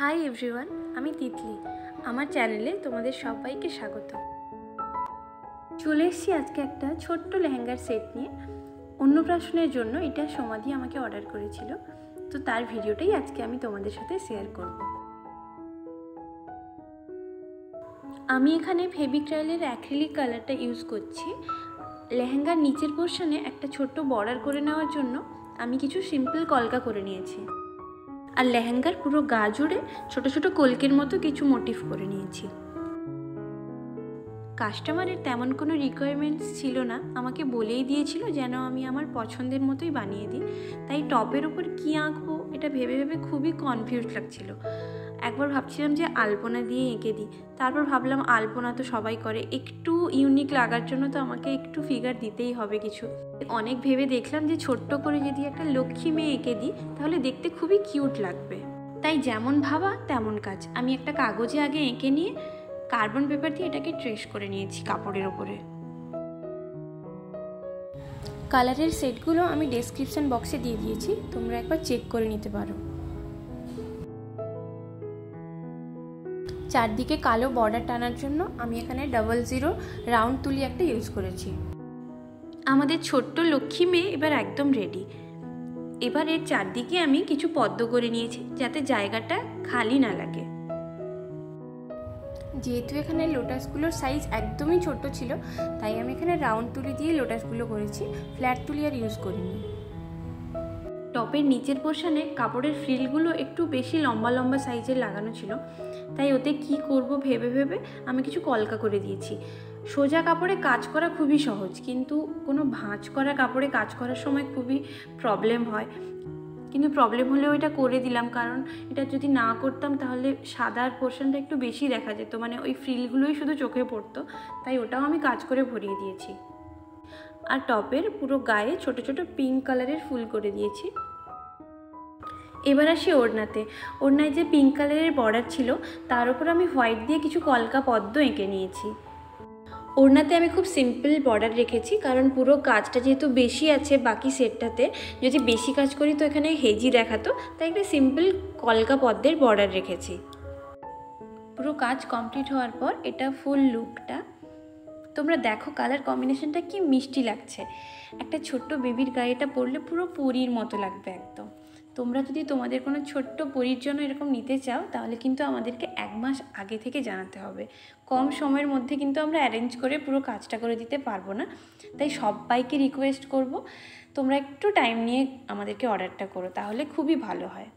Hi everyone, আমি তিতলি। আমার চ্যানেলে তোমাদের সবাইকে স্বাগত। চলে এসেছি আজকে একটা ছোট্ট লেহেঙ্গার সেট নিয়ে। অন্নপ্রাশনের জন্য এটা সমাধি আমাকে অর্ডার করেছিল, তো তার ভিডিওটাই আজকে আমি তোমাদের সাথে শেয়ার করব। আমি এখানে ফেবিক্রাইলের অ্যাক্রিলিক কালারটা ইউজ করছি। লেহেঙ্গার নিচের পোর্শনে একটা ছোট্ট বর্ডার করে নেওয়ার জন্য আমি কিছু সিম্পল কলকা করে নিয়েছি, আর লেহেঙ্গার পুরো গা জুড়ে ছোট ছোট কলকের মতো কিছু মোটিভ করে নিয়েছি। কাস্টমারের তেমন কোনো রিকোয়ারমেন্টস ছিল না, আমাকে বলেই দিয়েছিল যেন আমি আমার পছন্দের মতোই বানিয়ে দিই। তাই টপের ওপর কী আঁকবো এটা ভেবে ভেবে খুবই কনফিউজ লাগছিল। একবার ভাবছিলাম যে আলপনা দিয়ে এঁকে দিই, তারপর ভাবলাম আলপনা তো সবাই করে, একটু ইউনিক লাগার জন্য তো আমাকে একটু ফিগার দিতেই হবে কিছু। অনেক ভেবে দেখলাম যে ছোট্ট করে যদি একটা লক্ষ্মী মেয়ে এঁকে দিই তাহলে দেখতে খুবই কিউট লাগবে। তাই যেমন ভাবা তেমন কাজ। আমি একটা কাগজে আগে এঁকে নিয়ে কার্বন পেপার দিয়ে এটাকে ট্রেস করে নিয়েছি কাপড়ের ওপরে। কালারের সেটগুলো আমি ডেসক্রিপশন বক্সে দিয়ে দিয়েছি, তোমরা একবার চেক করে নিতে পারো। চারদিকে কালো বর্ডার টানার জন্য আমি এখানে 00 রাউন্ড তুলি একটা ইউজ করেছি। আমাদের ছোট্ট লক্ষ্মী মেয়ে এবার একদম রেডি। এবার এর চারদিকে আমি কিছু পদ্ম করে নিয়েছি যাতে জায়গাটা খালি না লাগে। যেহেতু এখানে লোটাসগুলোর সাইজ একদমই ছোট ছিল, তাই আমি এখানে রাউন্ড তুলি দিয়ে লোটাসগুলো করেছি, ফ্ল্যাট তুলি আর ইউজ করিনি। টপের নিচের পোর্শনে কাপড়ের ফ্রিলগুলো একটু বেশি লম্বা লম্বা সাইজের লাগানো ছিল, তাই ওতে কি করব ভেবে ভেবে আমি কিছু কলকা করে দিয়েছি। সোজা কাপড়ে কাজ করা খুবই সহজ, কিন্তু কোনো ভাঁজ করা কাপড়ে কাজ করার সময় খুবই প্রবলেম হয়। কিন্তু প্রবলেম হলেও এটা করে দিলাম, কারণ এটা যদি না করতাম তাহলে সাদার পোর্শনটা একটু বেশি দেখা যেত, মানে ওই ফ্রিলগুলোই শুধু চোখে পড়তো, তাই ওটাও আমি কাজ করে ভরিয়ে দিয়েছি। আর টপের পুরো গায়ে ছোট ছোট পিঙ্ক কালারের ফুল করে দিয়েছি। এবার আসি ওড়নাতে। ওড়নায় যে পিঙ্ক কালারের বর্ডার ছিল তার উপর আমি হোয়াইট দিয়ে কিছু কলকা পদ্ম এঁকে নিয়েছি। ওড়নাতে আমি খুব সিম্পল বর্ডার রেখেছি, কারণ পুরো কাজটা যেহেতু বেশি আছে বাকি সেটটাতে, যদি বেশি কাজ করি তো এখানে হেজি দেখাতো, তাই একটা সিম্পল কলকা পদ্মের বর্ডার রেখেছি। পুরো কাজ কমপ্লিট হওয়ার পর এটা ফুল লুকটা তোমরা দেখো, কালার কম্বিনেশনটা কি মিষ্টি লাগছে। একটা ছোট্ট বেবির গায়ে এটা পরলে পুরো পরীর মতো লাগবে একদম। তোমরা যদি তোমাদের কোনো ছোট্ট পরীর জন্য এরকম নিতে চাও তাহলে কিন্তু আমাদেরকে 1 মাস আগে থেকে জানাতে হবে। কম সময়ের মধ্যে কিন্তু আমরা অ্যারেঞ্জ করে পুরো কাজটা করে দিতে পারবো না, তাই সবাইকে রিকোয়েস্ট করব তোমরা একটু টাইম নিয়ে আমাদেরকে অর্ডারটা করো, তাহলে খুবই ভালো হয়।